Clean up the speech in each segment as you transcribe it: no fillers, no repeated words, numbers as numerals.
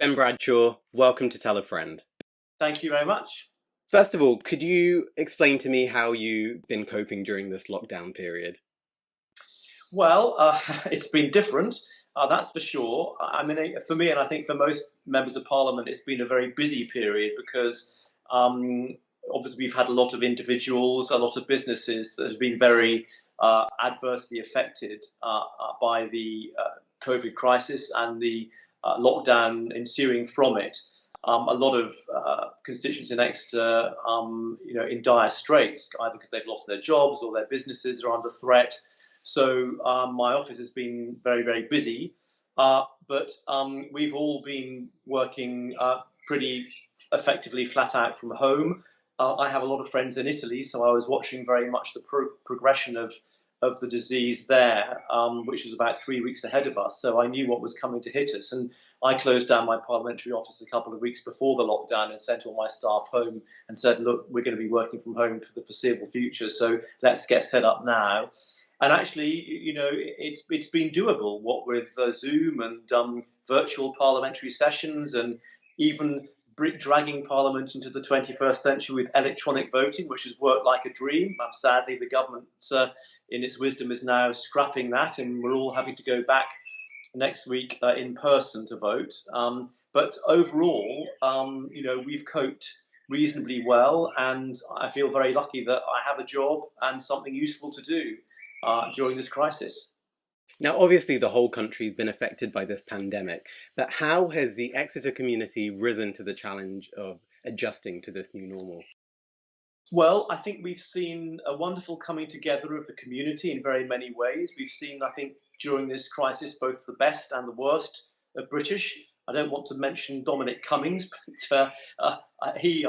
Ben Bradshaw, welcome to Tell a Friend. Thank you very much. First of all, could you explain to me how you've been coping during this lockdown period? Well, it's been different, that's for sure. I mean, for me, and I think for most members of Parliament, it's been a very busy period because obviously we've had a lot of individuals, a lot of businesses that have been very adversely affected by the COVID crisis and the lockdown ensuing from it. A lot of constituents in Exeter, in dire straits, either because they've lost their jobs or their businesses are under threat. So my office has been very, very busy, but we've all been working pretty effectively flat out from home. I have a lot of friends in Italy, so I was watching very much the progression of the disease there, which was about 3 weeks ahead of us. So I knew what was coming to hit us. And I closed down my parliamentary office a couple of weeks before the lockdown and sent all my staff home and said, look, we're going to be working from home for the foreseeable future. So let's get set up now. And actually, it's been doable, what with Zoom and virtual parliamentary sessions, and even dragging Parliament into the 21st century with electronic voting, which has worked like a dream. Sadly, the government, in its wisdom, is now scrapping that, and we're all having to go back next week in person to vote. But overall, we've coped reasonably well, and I feel very lucky that I have a job and something useful to do during this crisis. Now, obviously, the whole country's been affected by this pandemic, but how has the Exeter community risen to the challenge of adjusting to this new normal? Well, I think we've seen a wonderful coming together of the community in very many ways. We've seen, I think, during this crisis, both the best and the worst of British. I don't want to mention Dominic Cummings, but I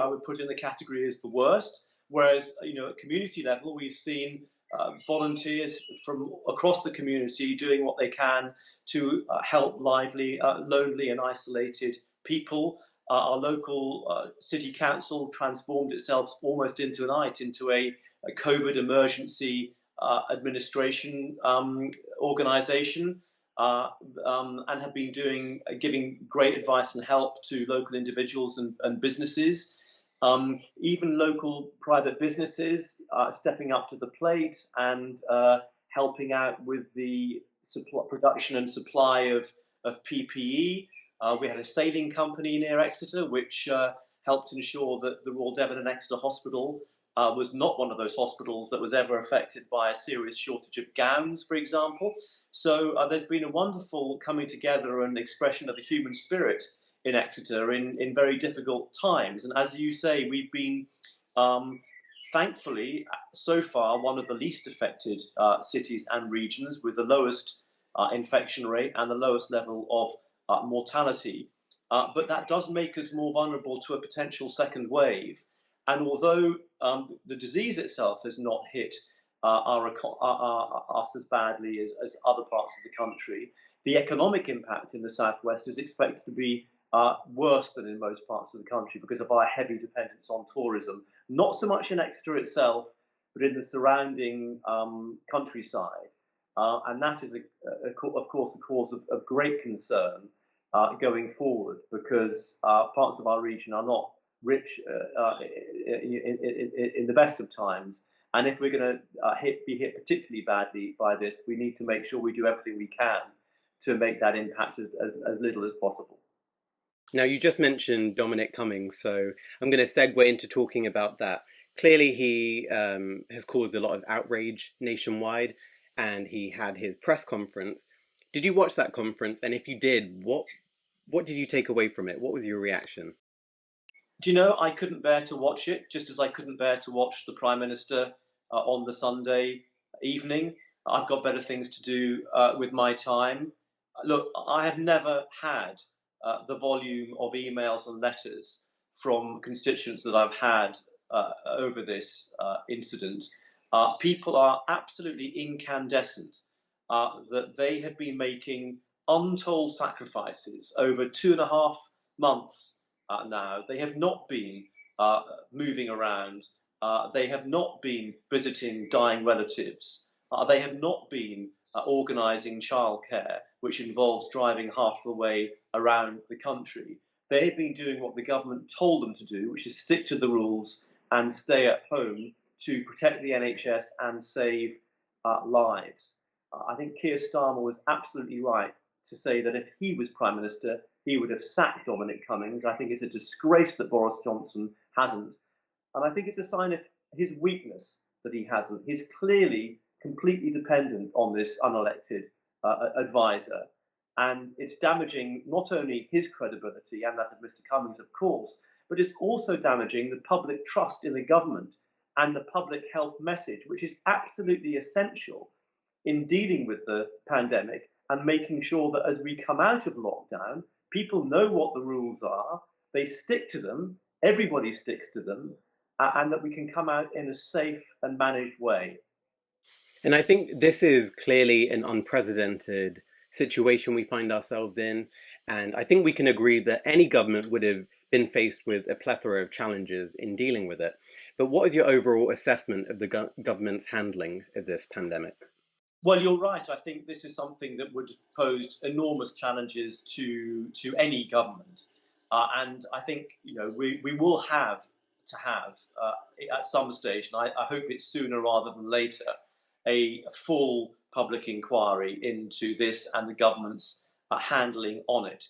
would put in the category as the worst. Whereas, at community level, we've seen volunteers from across the community doing what they can to help lonely and isolated people. Our local city council transformed itself almost into a COVID emergency administration organisation, and have been giving great advice and help to local individuals and businesses. Even local private businesses stepping up to the plate and helping out with the production and supply of PPE. We had a sailing company near Exeter which helped ensure that the Royal Devon and Exeter Hospital was not one of those hospitals that was ever affected by a serious shortage of gowns, for example. So there's been a wonderful coming together and expression of the human spirit in Exeter in very difficult times. And as you say, we've been thankfully so far one of the least affected cities and regions with the lowest infection rate and the lowest level of mortality. But that does make us more vulnerable to a potential second wave. And although the disease itself has not hit us as badly as other parts of the country, the economic impact in the southwest is expected to be worse than in most parts of the country because of our heavy dependence on tourism. Not so much in Exeter itself, but in the surrounding countryside. And that is, of course, a cause of great concern going forward, because parts of our region are not rich in the best of times. And if we're going to be hit particularly badly by this, we need to make sure we do everything we can to make that impact as little as possible. Now, you just mentioned Dominic Cummings, so I'm going to segue into talking about that. Clearly, he has caused a lot of outrage nationwide, and he had his press conference. Did you watch that conference? And if you did, what did you take away from it? What was your reaction? Do you know, I couldn't bear to watch it, just as I couldn't bear to watch the Prime Minister on the Sunday evening. I've got better things to do with my time. Look, I have never had the volume of emails and letters from constituents that I've had over this incident. People are absolutely incandescent that they have been making untold sacrifices over 2.5 months now. They have not been moving around. They have not been visiting dying relatives. They have not been organising childcare, which involves driving half the way around the country. They've been doing what the government told them to do, which is stick to the rules and stay at home to protect the NHS and save lives. I think Keir Starmer was absolutely right to say that if he was Prime Minister, he would have sacked Dominic Cummings. I think it's a disgrace that Boris Johnson hasn't. And I think it's a sign of his weakness that he hasn't. He's clearly completely dependent on this unelected advisor. And it's damaging not only his credibility and that of Mr. Cummings, of course, but it's also damaging the public trust in the government and the public health message, which is absolutely essential in dealing with the pandemic and making sure that as we come out of lockdown, people know what the rules are, they stick to them, everybody sticks to them, and that we can come out in a safe and managed way. And I think this is clearly an unprecedented situation we find ourselves in. And I think we can agree that any government would have been faced with a plethora of challenges in dealing with it. But what is your overall assessment of the government's handling of this pandemic? Well, you're right. I think this is something that would pose enormous challenges to any government, and I think we will have to have at some stage, and I hope it's sooner rather than later, a full public inquiry into this and the government's handling on it.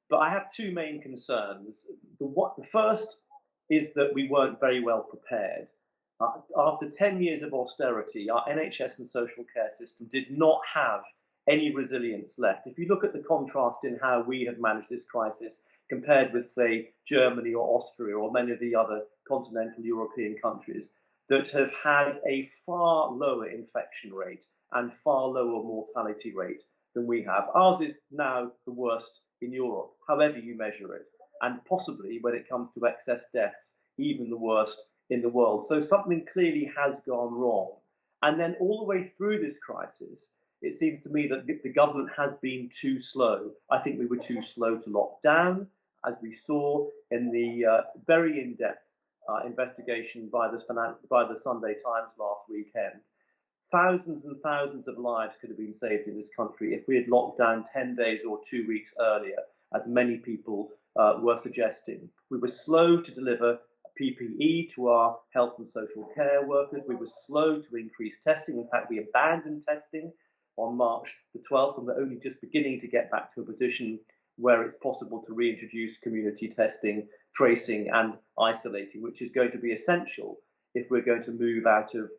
But I have two main concerns. The first is that we weren't very well prepared. After 10 years of austerity, our NHS and social care system did not have any resilience left. If you look at the contrast in how we have managed this crisis compared with, say, Germany or Austria or many of the other continental European countries that have had a far lower infection rate and far lower mortality rate than we have. Ours is now the worst in Europe, however you measure it, and possibly, when it comes to excess deaths, even the worst in the world. So something clearly has gone wrong. And then all the way through this crisis, it seems to me that the government has been too slow. I think we were too slow to lock down, as we saw in the very in-depth investigation by the Sunday Times last weekend. Thousands and thousands of lives could have been saved in this country if we had locked down 10 days or 2 weeks earlier, as many people were suggesting. We were slow to deliver PPE to our health and social care workers. We were slow to increase testing. In fact, we abandoned testing on March the 12th, and we're only just beginning to get back to a position where it's possible to reintroduce community testing, tracing, and isolating, which is going to be essential if we're going to move out of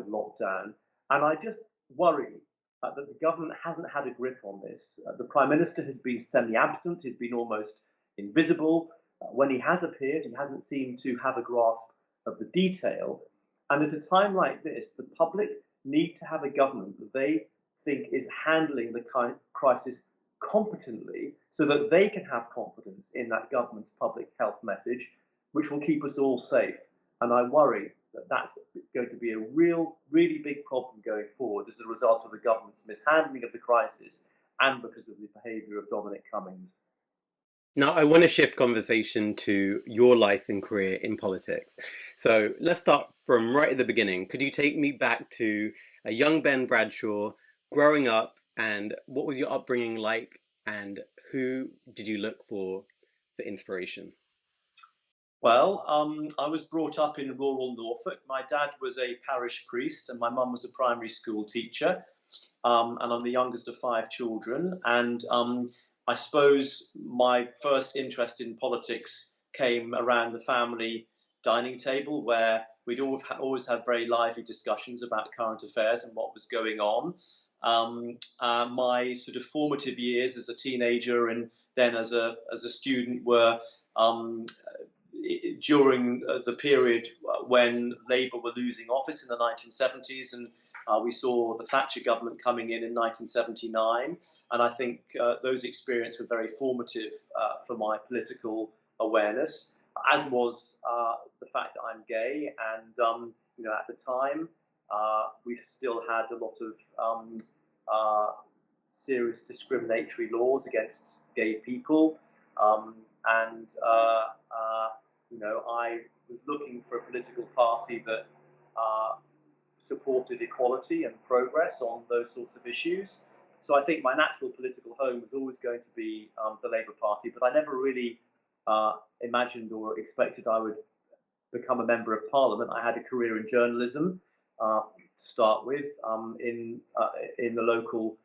lockdown. And I just worry that the government hasn't had a grip on this. The Prime Minister has been semi-absent, he's been almost invisible. When he has appeared, he hasn't seemed to have a grasp of the detail. And at a time like this, the public need to have a government that they think is handling the crisis competently so that they can have confidence in that government's public health message, which will keep us all safe. And I worry that that's going to be a really big problem going forward as a result of the government's mishandling of the crisis and because of the behaviour of Dominic Cummings. Now, I want to shift conversation to your life and career in politics. So let's start from right at the beginning. Could you take me back to a young Ben Bradshaw growing up, and what was your upbringing like, and who did you look for inspiration? Well, I was brought up in rural Norfolk. My dad was a parish priest and my mum was a primary school teacher. And I'm the youngest of 5 children. And I suppose my first interest in politics came around the family dining table, where we'd always had very lively discussions about current affairs and what was going on. My sort of formative years as a teenager and then as a student were during the period when Labour were losing office in the 1970s, and we saw the Thatcher government coming in 1979. And I think those experiences were very formative for my political awareness, as was the fact that I'm gay. And at the time, we still had a lot of serious discriminatory laws against gay people. I was looking for a political party that supported equality and progress on those sorts of issues. So I think my natural political home was always going to be the Labour Party, but I never really imagined or expected I would become a member of Parliament. I had a career in journalism to start with, in the local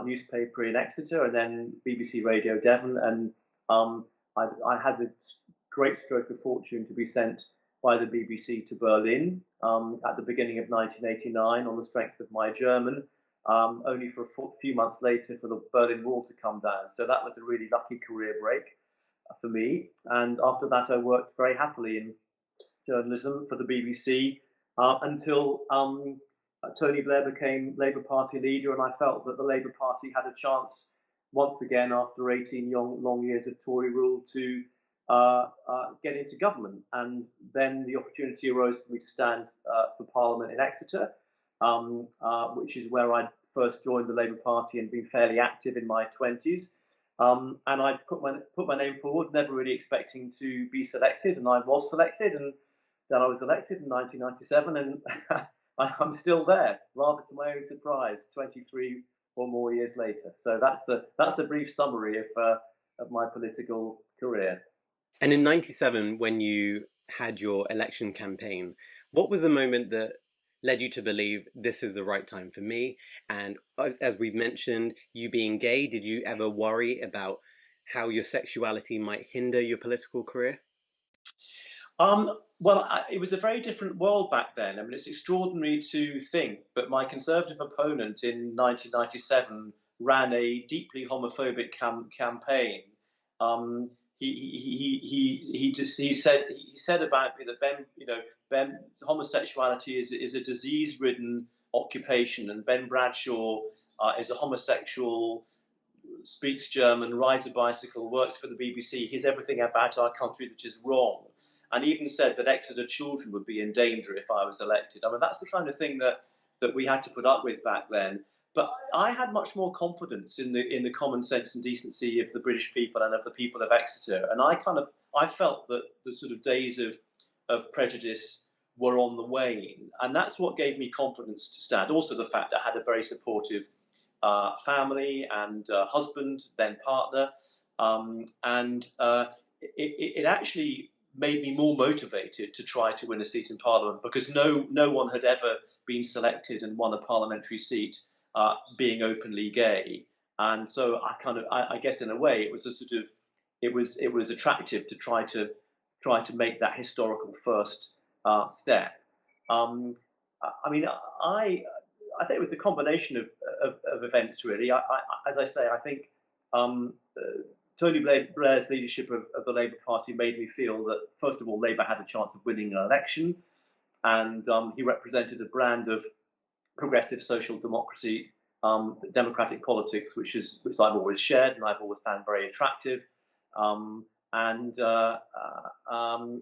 newspaper in Exeter, and then BBC Radio Devon. And I had the great stroke of fortune to be sent by the BBC to Berlin at the beginning of 1989 on the strength of my German, only for a few months later for the Berlin Wall to come down. So that was a really lucky career break for me. And after that, I worked very happily in journalism for the BBC until Tony Blair became Labour Party leader, and I felt that the Labour Party had a chance once again, after 18 long years of Tory rule, to get into government. And then the opportunity arose for me to stand for Parliament in Exeter, which is where I first joined the Labour Party and been fairly active in my 20s. And I put my name forward, never really expecting to be selected, and I was selected, and then I was elected in 1997, and I'm still there, rather to my own surprise, 23 or more years later. So that's the brief summary of my political career. And in 97, when you had your election campaign, what was the moment that led you to believe this is the right time for me? And as we've mentioned, you being gay, did you ever worry about how your sexuality might hinder your political career? Well, it was a very different world back then. I mean, it's extraordinary to think, but my Conservative opponent in 1997 ran a deeply homophobic campaign. He said about me that Ben, homosexuality is a disease-ridden occupation, and Ben Bradshaw is a homosexual, speaks German, rides a bicycle, works for the BBC. He's everything about our country that is wrong, and even said that Exeter children would be in danger if I was elected. I mean, that's the kind of thing that we had to put up with back then. But I had much more confidence in the common sense and decency of the British people and of the people of Exeter. And I felt that the sort of days of prejudice were on the wane. And that's what gave me confidence to stand. Also the fact that I had a very supportive family and husband, then partner. It actually made me more motivated to try to win a seat in Parliament, because no one had ever been selected and won a parliamentary seat being openly gay. And so I guess in a way it was it was attractive to try to make that historical first step. I mean, I think it was the combination of events, really. As I say, I think Tony Blair's leadership of the Labour Party made me feel that, first of all, Labour had a chance of winning an election, and he represented a brand of progressive social democracy, democratic politics, which I've always shared and I've always found very attractive.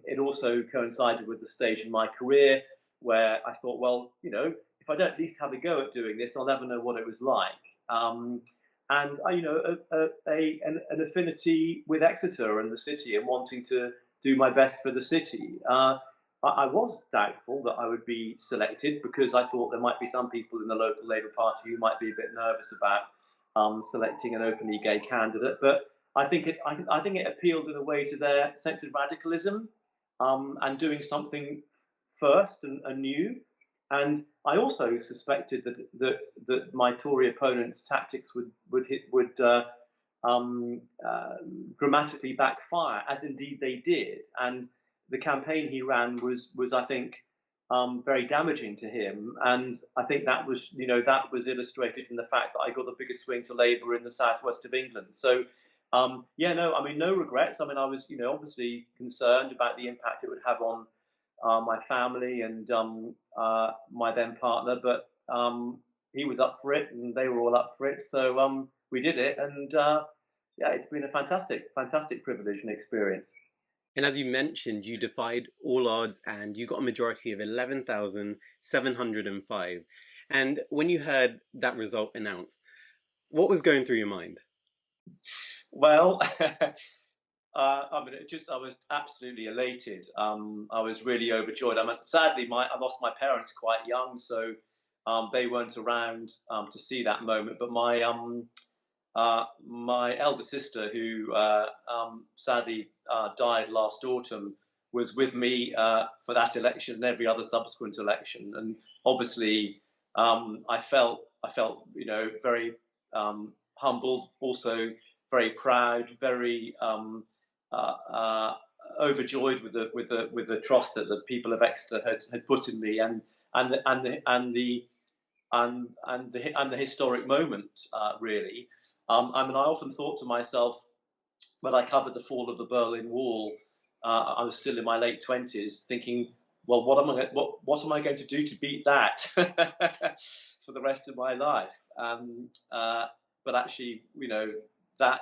It also coincided with the stage in my career where I thought, well, if I don't at least have a go at doing this, I'll never know what it was like. And an affinity with Exeter and the city, and wanting to do my best for the city. I was doubtful that I would be selected, because I thought there might be some people in the local Labour Party who might be a bit nervous about selecting an openly gay candidate. But I think it appealed in a way to their sense of radicalism and doing something first and new. And I also suspected that my Tory opponent's tactics would dramatically backfire, as indeed they did. And the campaign he ran was I think very damaging to him. And I think that was illustrated in the fact that I got the biggest swing to Labour in the southwest of England. So no regrets. I mean, I was obviously concerned about the impact it would have on my family and my then partner, but he was up for it and they were all up for it. So we did it, and it's been a fantastic privilege and experience. And as you mentioned, you defied all odds and you got a majority of 11,705. And when you heard that result announced, what was going through your mind? Well, I was absolutely elated. I was really overjoyed. I mean, sadly, I lost my parents quite young, so they weren't around to see that moment. But my elder sister, who sadly died last autumn, was with me for that election and every other subsequent election. And obviously, I felt, very humbled, also very proud, very uh, overjoyed with the trust that the people of Exeter had put in me, and the and the and the and the historic moment, really. I mean, I often thought to myself when I covered the fall of the Berlin Wall, I was still in my late 20s, thinking, well, what am I going to do to beat that for the rest of my life? But actually, that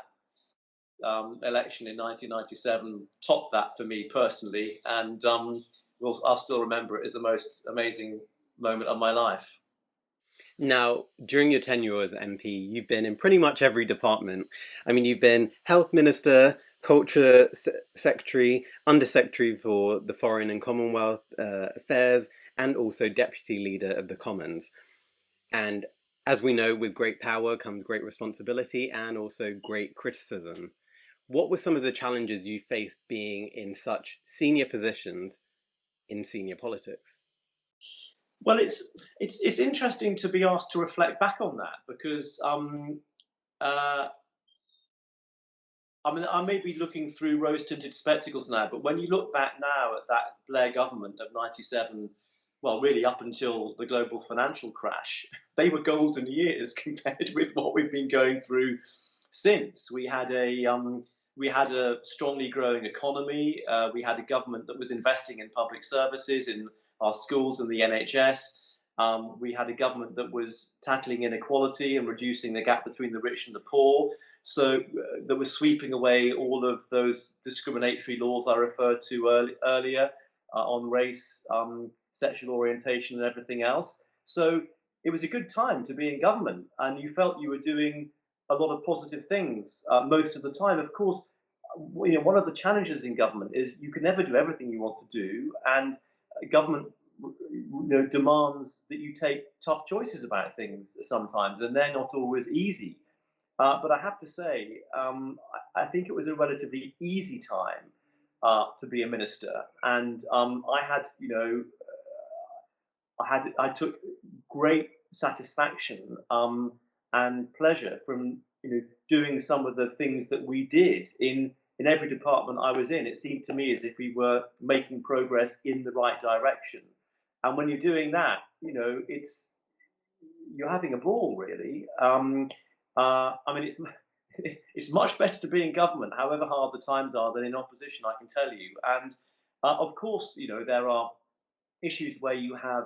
election in 1997 topped that for me personally, and I'll still remember it as the most amazing moment of my life. Now, during your tenure as MP, you've been in pretty much every department. I mean, you've been Health Minister, Culture Secretary, Undersecretary for the Foreign and Commonwealth Affairs, and also Deputy Leader of the Commons. And as we know, with great power comes great responsibility and also great criticism. What were some of the challenges you faced being in such senior positions in senior politics? Well, it's interesting to be asked to reflect back on that because uh, I mean, I may be looking through rose-tinted spectacles now, but when you look back now at that Blair government of '97, well, really up until the global financial crash, they were golden years compared with what we've been going through since. We had a strongly growing economy. We had a government that was investing in public services, in our schools and the NHS. We had a government that was tackling inequality and reducing the gap between the rich and the poor. So that was sweeping away all of those discriminatory laws I referred to earlier on race, sexual orientation, and everything else. So it was a good time to be in government, and you felt you were doing a lot of positive things most of the time. Of course, one of the challenges in government is you can never do everything you want to do, and government demands that you take tough choices about things sometimes, and they're not always easy. But I have to say, I think it was a relatively easy time to be a minister, and I took great satisfaction and pleasure from doing some of the things that we did in every department I was in. It seemed to me as if we were making progress in the right direction, and when you're doing that, you're having a ball, really. I mean, it's much better to be in government, however hard the times are, than in opposition, I can tell you. And of course, there are issues where you have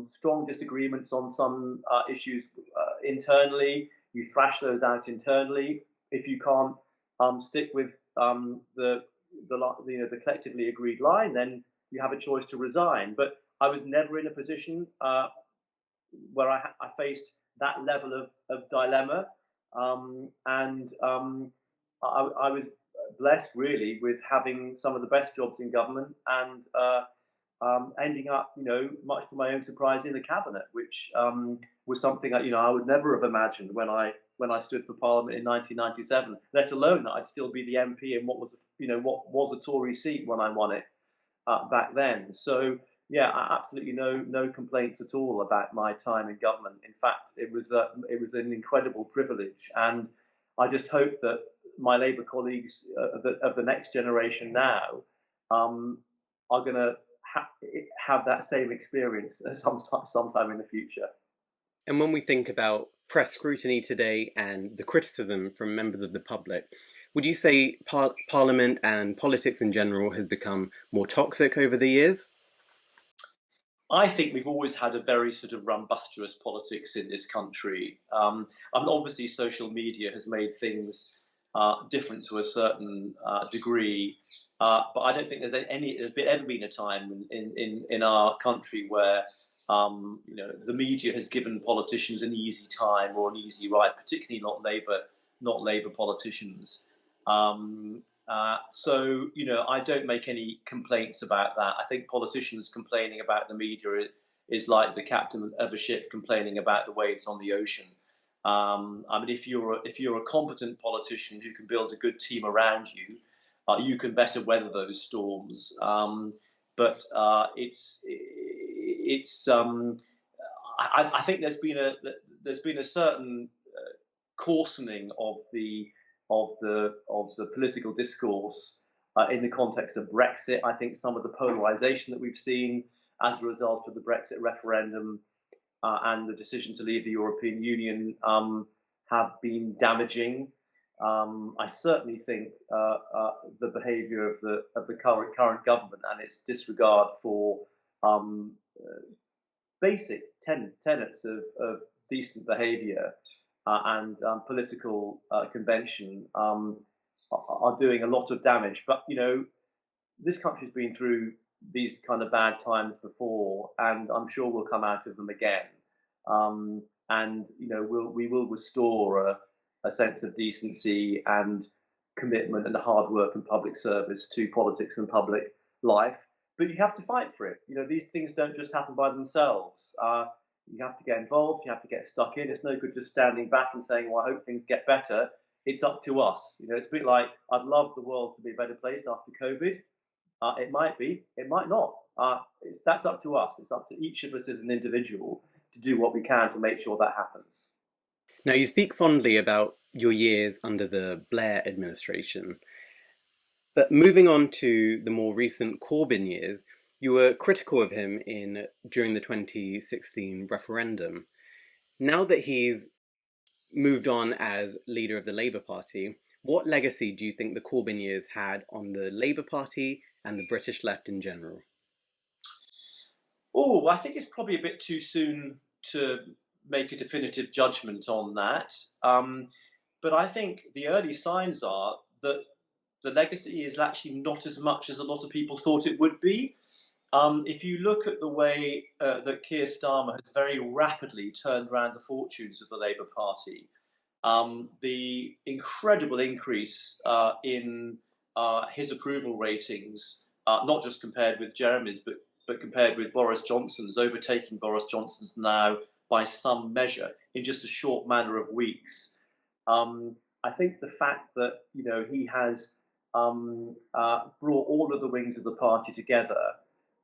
strong disagreements on some issues internally. You thrash those out internally. If you can't stick with the collectively agreed line, then you have a choice to resign. But I was never in a position where I faced that level of dilemma, and I was blessed really with having some of the best jobs in government, and ending up, much to my own surprise, in the cabinet, which was something that I would never have imagined when I stood for Parliament in 1997. Let alone that I'd still be the MP in what was a Tory seat when I won it back then. So yeah, absolutely no complaints at all about my time in government. In fact, it was an incredible privilege, and I just hope that my Labour colleagues of the next generation now are going to have that same experience sometime in the future. And when we think about press scrutiny today and the criticism from members of the public, would you say Parliament and politics in general has become more toxic over the years? I think we've always had a very sort of rumbustious politics in this country. And obviously, social media has made things different to a certain degree. But I don't think there's ever been a time in our country where the media has given politicians an easy time or an easy ride, particularly not Labour politicians. So, I don't make any complaints about that. I think politicians complaining about the media is like the captain of a ship complaining about the waves on the ocean. I mean, if you're a competent politician who can build a good team around you, you can better weather those storms. But it's I think there's been a certain coarsening of the political discourse in the context of Brexit. I think some of the polarisation that we've seen as a result of the Brexit referendum and the decision to leave the European Union have been damaging. I certainly think the behaviour of the current government and its disregard for um, basic tenets of decent behaviour and political convention are doing a lot of damage. But this country's been through these kind of bad times before, and I'm sure we'll come out of them again. And we will restore a sense of decency and commitment and hard work and public service to politics and public life. But you have to fight for it. These things don't just happen by themselves. You have to get involved. You have to get stuck in. It's no good just standing back and saying, "Well, I hope things get better." It's up to us. It's a bit like I'd love the world to be a better place after COVID. It might be. It might not. That's up to us. It's up to each of us as an individual to do what we can to make sure that happens. Now, you speak fondly about your years under the Blair administration, but moving on to the more recent Corbyn years, you were critical of him during the 2016 referendum. Now that he's moved on as leader of the Labour Party, what legacy do you think the Corbyn years had on the Labour Party and the British left in general? Oh, I think it's probably a bit too soon to make a definitive judgment on that. But I think the early signs are that the legacy is actually not as much as a lot of people thought it would be. If you look at the way that Keir Starmer has very rapidly turned around the fortunes of the Labour Party, the incredible increase in his approval ratings, not just compared with Jeremy's, but compared with Boris Johnson's, overtaking Boris Johnson's now by some measure in just a short matter of weeks. I think the fact that he has brought all of the wings of the party together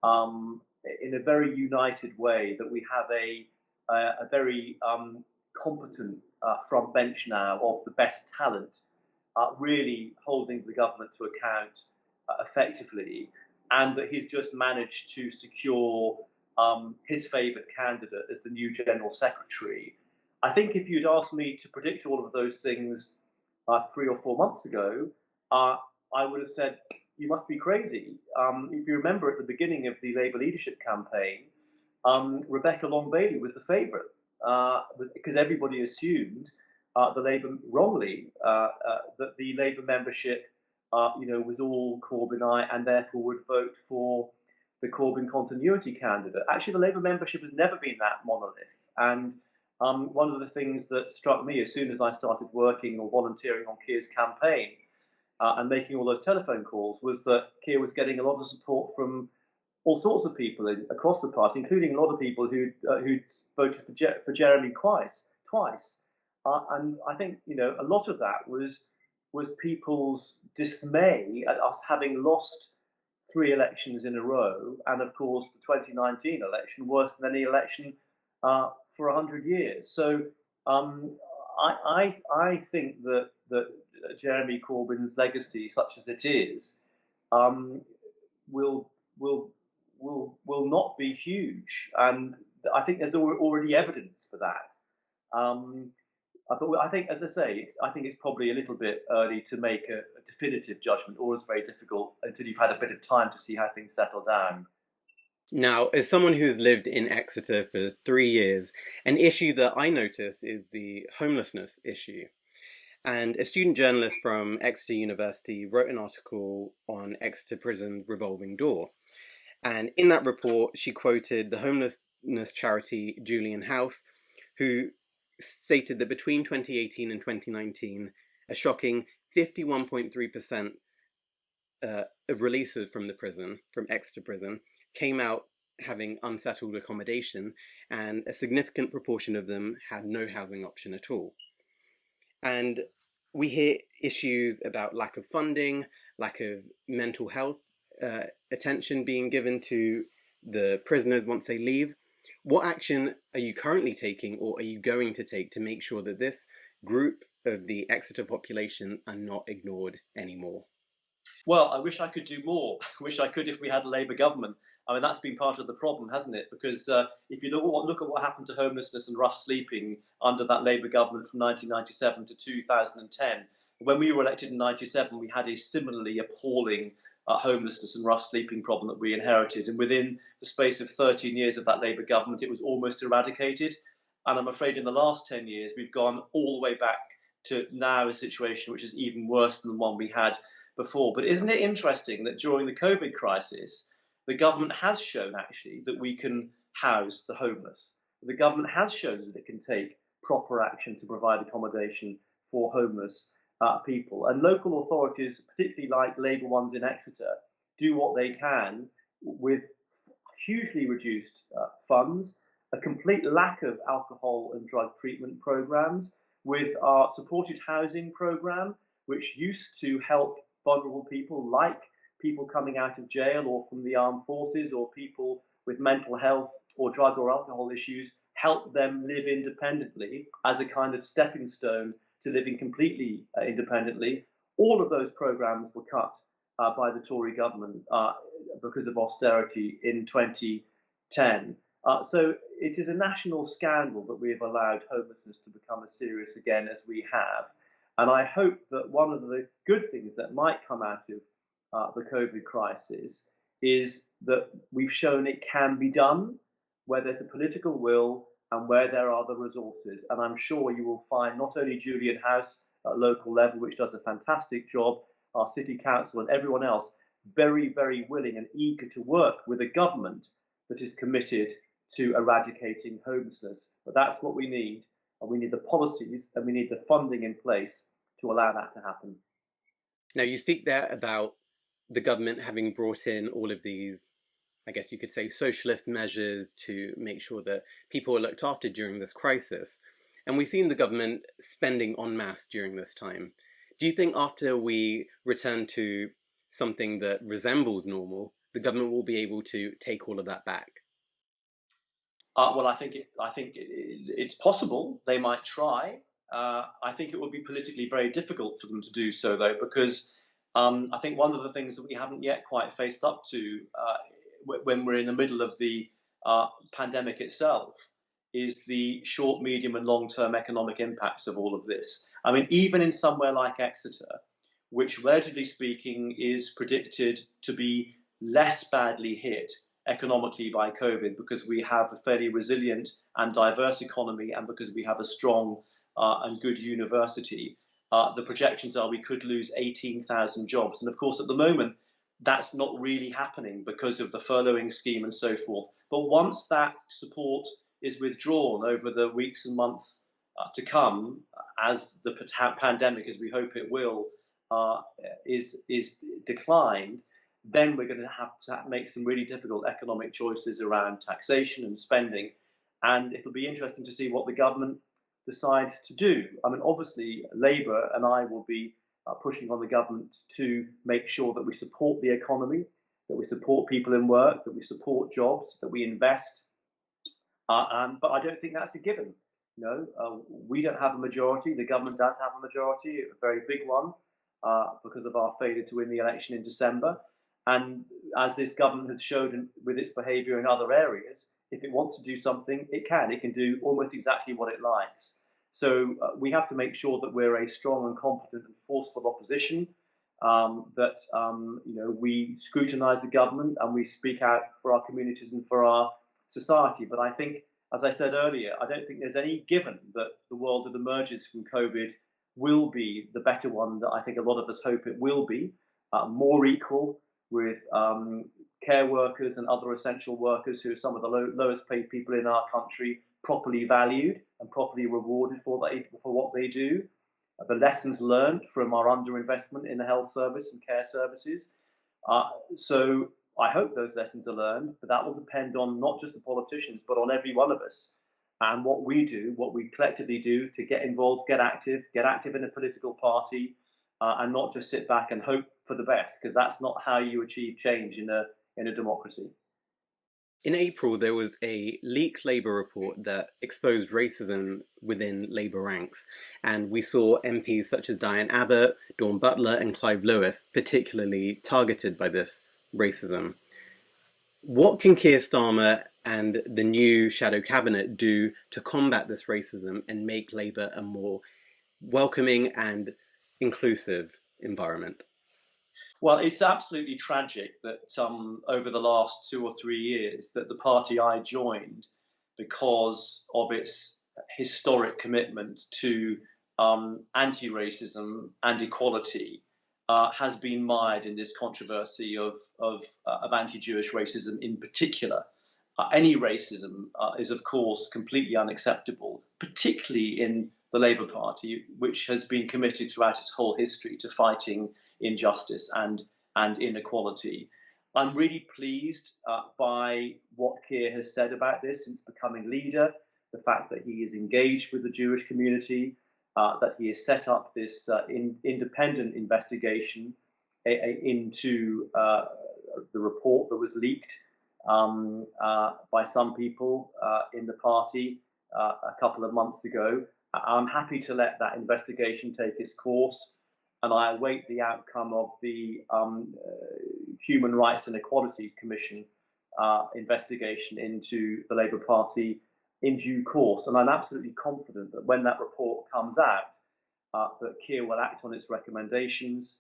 in a very united way, that we have a very competent front bench now of the best talent, really holding the government to account effectively, and that he's just managed to secure his favoured candidate as the new General Secretary. I think if you'd asked me to predict all of those things 3 or 4 months ago, I would have said, "You must be crazy." If you remember at the beginning of the Labour leadership campaign, Rebecca Long-Bailey was the favourite because everybody assumed wrongly that the Labour membership was all Corbynite and therefore would vote for the Corbyn continuity candidate. Actually, the Labour membership has never been that monolith. And one of the things that struck me as soon as I started working or volunteering on Keir's campaign and making all those telephone calls was that Keir was getting a lot of support from all sorts of people across the party, including a lot of people who voted for Jeremy twice. And I think a lot of that was people's dismay at us having lost 3 elections in a row, and of course the 2019 election worse than any election for 100 years. So I think that Jeremy Corbyn's legacy, such as it is, will not be huge, and I think there's already evidence for that. But I think, as I say, I think it's probably a little bit early to make a definitive judgment, or it's very difficult until you've had a bit of time to see how things settle down. Now, as someone who's lived in Exeter for 3 years, an issue that I notice is the homelessness issue. And a student journalist from Exeter University wrote an article on Exeter Prison's revolving door. And in that report, she quoted the homelessness charity Julian House, who stated that between 2018 and 2019, a shocking 51.3% of releases from the prison, from Exeter prison, came out having unsettled accommodation, and a significant proportion of them had no housing option at all. And we hear issues about lack of funding, lack of mental health attention being given to the prisoners once they leave. What action are you currently taking, or are you going to take, to make sure that this group of the Exeter population are not ignored anymore? Well, I wish I could do more. I wish I could if we had a Labour government. I mean, that's been part of the problem, hasn't it? Because if you look at what happened to homelessness and rough sleeping under that Labour government from 1997 to 2010, when we were elected in 97, we had a similarly appalling homelessness and rough sleeping problem that we inherited. And within the space of 13 years of that Labour government, it was almost eradicated. And I'm afraid in the last 10 years, we've gone all the way back to now a situation which is even worse than the one we had before. But isn't it interesting that during the COVID crisis, the government has shown actually that we can house the homeless. The government has shown that it can take proper action to provide accommodation for homeless people. And local authorities, particularly like Labour ones in Exeter, do what they can with hugely reduced funds, a complete lack of alcohol and drug treatment programs, with our supported housing program, which used to help vulnerable people like people coming out of jail or from the armed forces, or people with mental health or drug or alcohol issues, help them live independently as a kind of stepping stone to living completely independently. All of those programs were cut by the Tory government because of austerity in 2010. So it is a national scandal that we have allowed homelessness to become as serious again as we have. And I hope that one of the good things that might come out of the COVID crisis is that we've shown it can be done where there's a political will and where there are the resources. And I'm sure you will find not only Julian House at local level, which does a fantastic job, our city council and everyone else very, very willing and eager to work with a government that is committed to eradicating homelessness. But that's what we need. And we need the policies and we need the funding in place to allow that to happen. Now, you speak there about the government having brought in all of these, I guess you could say, socialist measures to make sure that people are looked after during this crisis. And we've seen the government spending en masse during this time. Do you think after we return to something that resembles normal, the government will be able to take all of that back? Well, I think it's possible. They might try. I think it would be politically very difficult for them to do so, though, because I think one of the things that we haven't yet quite faced up to when we're in the middle of the pandemic itself is the short, medium, and long-term economic impacts of all of this. I mean, even in somewhere like Exeter, which, relatively speaking, is predicted to be less badly hit economically by COVID because we have a fairly resilient and diverse economy and because we have a strong and good university, the projections are we could lose 18,000 jobs. And of course, at the moment, that's not really happening because of the furloughing scheme and so forth. But once that support is withdrawn over the weeks and months to come, as the pandemic, as we hope it will, is declined, then we're going to have to make some really difficult economic choices around taxation and spending. And it'll be interesting to see what the government decides to do. I mean, obviously, Labour and I will be pushing on the government to make sure that we support the economy, that we support people in work, that we support jobs, that we invest. But I don't think that's a given. We don't have a majority. The government does have a majority, a very big one, because of our failure to win the election in December. And as this government has shown with its behaviour in other areas, if it wants to do something, it can. It can do almost exactly what it likes. So we have to make sure that we're a strong and competent and forceful opposition, that we scrutinise the government and we speak out for our communities and for our society. But I think, as I said earlier, I don't think there's any given that the world that emerges from COVID will be the better one that I think a lot of us hope it will be, more equal, with care workers and other essential workers who are some of the lowest paid people in our country properly valued and properly rewarded for what they do. The lessons learned from our underinvestment in the health service and care services, So I hope those lessons are learned, but that will depend on not just the politicians, but on every one of us and what we do, what we collectively do to get involved, get active in a political party, and not just sit back and hope for the best, because that's not how you achieve change in a democracy. In April, there was a leaked Labour report that exposed racism within Labour ranks, and we saw MPs such as Diane Abbott, Dawn Butler, and Clive Lewis particularly targeted by this racism. What can Keir Starmer and the new shadow cabinet do to combat this racism and make Labour a more welcoming and inclusive environment? Well, it's absolutely tragic that over the last 2 or 3 years that the party I joined, because of its historic commitment to anti-racism and equality, has been mired in this controversy of anti-Jewish racism in particular. Any racism is, of course, completely unacceptable, particularly in the Labour Party, which has been committed throughout its whole history to fighting injustice and inequality. I'm really pleased by what Keir has said about this since becoming leader, the fact that he is engaged with the Jewish community, that he has set up this independent investigation into the report that was leaked by some people in the party a couple of months ago. I'm happy to let that investigation take its course, and I await the outcome of the Human Rights and Equalities Commission investigation into the Labour Party in due course. And I'm absolutely confident that when that report comes out, that Keir will act on its recommendations,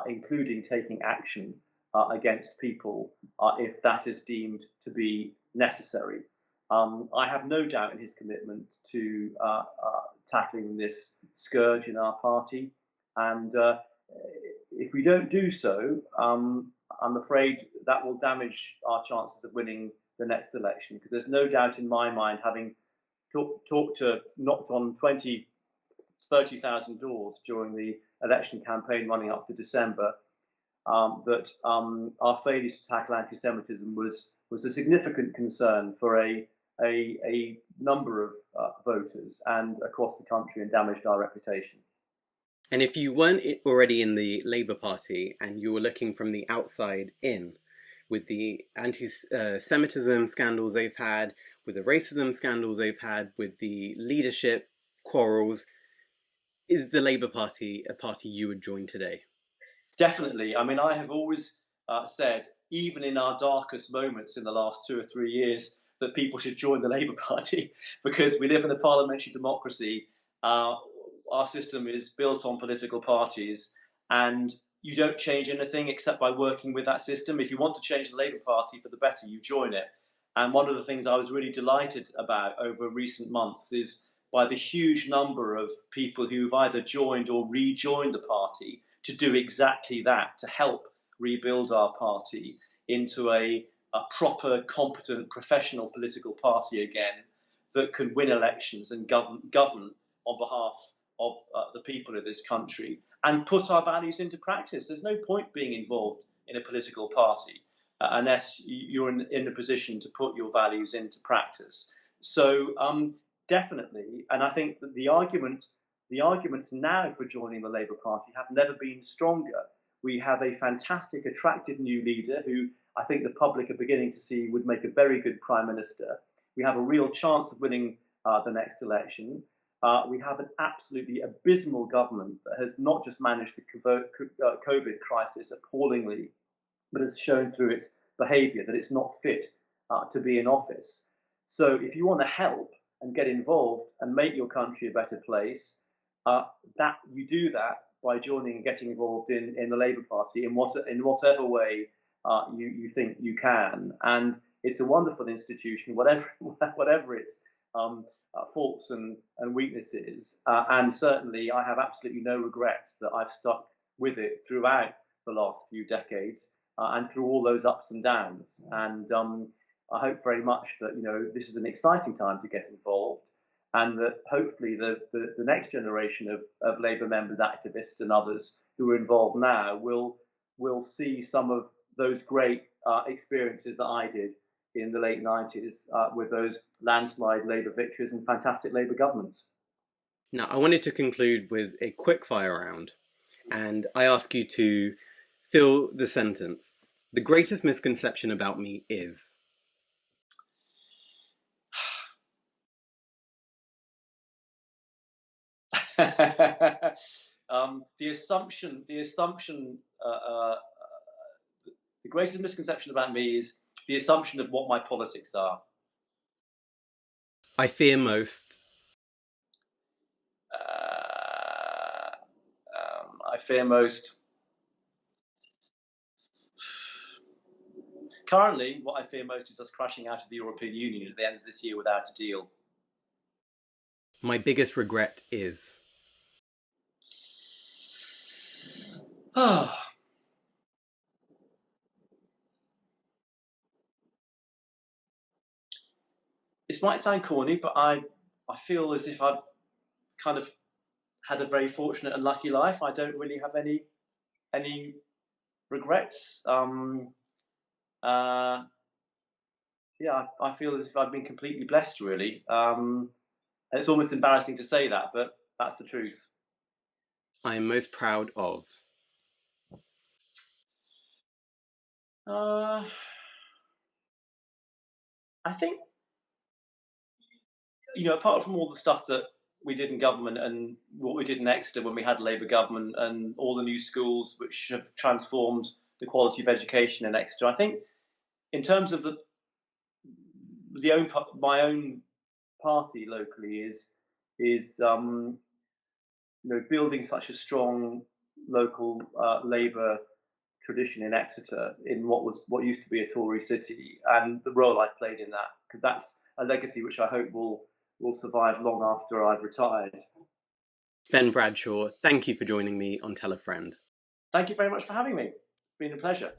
including taking action against people if that is deemed to be necessary. I have no doubt in his commitment to tackling this scourge in our party. And if we don't do so, I'm afraid that will damage our chances of winning the next election, because there's no doubt in my mind, having knocked on 30,000 doors during the election campaign running up to December, that our failure to tackle anti-Semitism was a significant concern for a number of voters and across the country, and damaged our reputation. And if you weren't already in the Labour Party and you were looking from the outside in, with the anti-Semitism scandals they've had, with the racism scandals they've had, with the leadership quarrels, is the Labour Party a party you would join today? Definitely. I mean, I have always said, even in our darkest moments in the last 2 or 3 years, that people should join the Labour Party because we live in a parliamentary democracy. Our system is built on political parties, and you don't change anything except by working with that system. If you want to change the Labour Party for the better, you join it. And one of the things I was really delighted about over recent months is by the huge number of people who've either joined or rejoined the party to do exactly that, to help rebuild our party into a proper, competent, professional political party again that can win elections and govern on behalf of the people of this country and put our values into practice. There's no point being involved in a political party unless you're in a position to put your values into practice. So definitely, and I think that the arguments now for joining the Labour Party have never been stronger. We have a fantastic, attractive new leader who I think the public are beginning to see would make a very good Prime Minister. We have a real chance of winning the next election. We have an absolutely abysmal government that has not just managed the COVID crisis appallingly, but has shown through its behaviour that it's not fit to be in office. So if you want to help and get involved and make your country a better place, that you do that by joining and getting involved in the Labour Party in whatever way you think you can. And it's a wonderful institution, whatever its faults and weaknesses. And certainly I have absolutely no regrets that I've stuck with it throughout the last few decades and through all those ups and downs. And I hope very much that this is an exciting time to get involved, and that hopefully the next generation of Labour members, activists and others who are involved now will see some of those great experiences that I did in the late 90s with those landslide Labour victories and fantastic Labour governments. Now, I wanted to conclude with a quick fire round, and I ask you to fill the sentence. The greatest misconception about me is... The greatest misconception about me is the assumption of what my politics are. I fear most... I fear most. Currently, what I fear most is us crashing out of the European Union at the end of this year without a deal. My biggest regret is... This might sound corny, but I feel as if I've kind of had a very fortunate and lucky life. I don't really have any regrets. Yeah, I feel as if I've been completely blessed, really. And it's almost embarrassing to say that, but that's the truth. I am most proud of... I think, apart from all the stuff that we did in government and what we did in Exeter when we had Labour government and all the new schools which have transformed the quality of education in Exeter, I think in terms of my own party locally is building such a strong local Labour tradition in Exeter, in what used to be a Tory city, and the role I played in that, because that's a legacy which I hope will survive long after I've retired. Ben Bradshaw, thank you for joining me on Tell a Friend. Thank you very much for having me. It's been a pleasure.